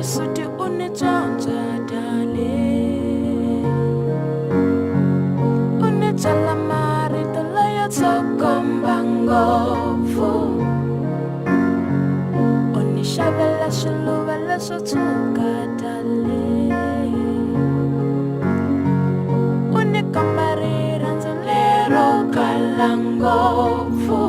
xisuti u ni tsontswa darling, u ni byala marito layo tsokomba ngopfu, u ni xavela swiluva leswo tshuka darling, u ni komba rirhandzu lero kala ngopfu.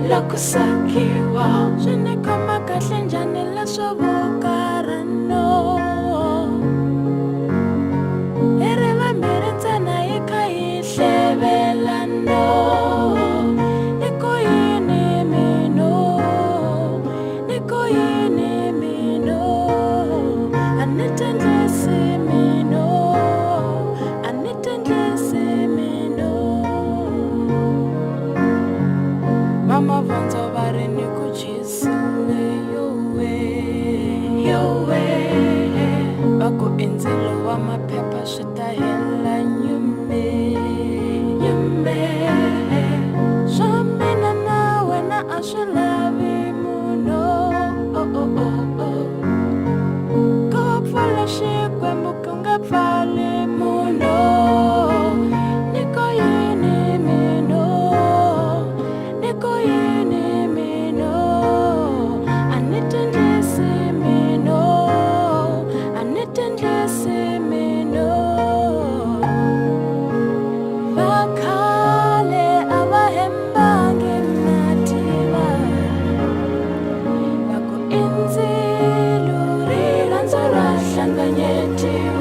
Loko sakiwa swi ni khoma kahle njhani leswo vukarano, hi ri vambirhi ntsena hi kha hi hlevelano. Ni ku yini mino, ni ku yini mino, a ni tendlisi mino, a ni tendlisi mino. Mama vonzo va ri ni ku chisile yo we, va ku endzilo wa maphepha swi ta hela nyume. Swa mina na wena a swi lavi munhu, ko pfala xikwembu ku nga pfali munhu. Ni ku yini mino, ni ku yini mino, a ni tendlisi mino, a ni tendlisi mino. Vakhale a va hembangi na tiva, va ku endzilo rirhandzu ra hlanganyetiwa.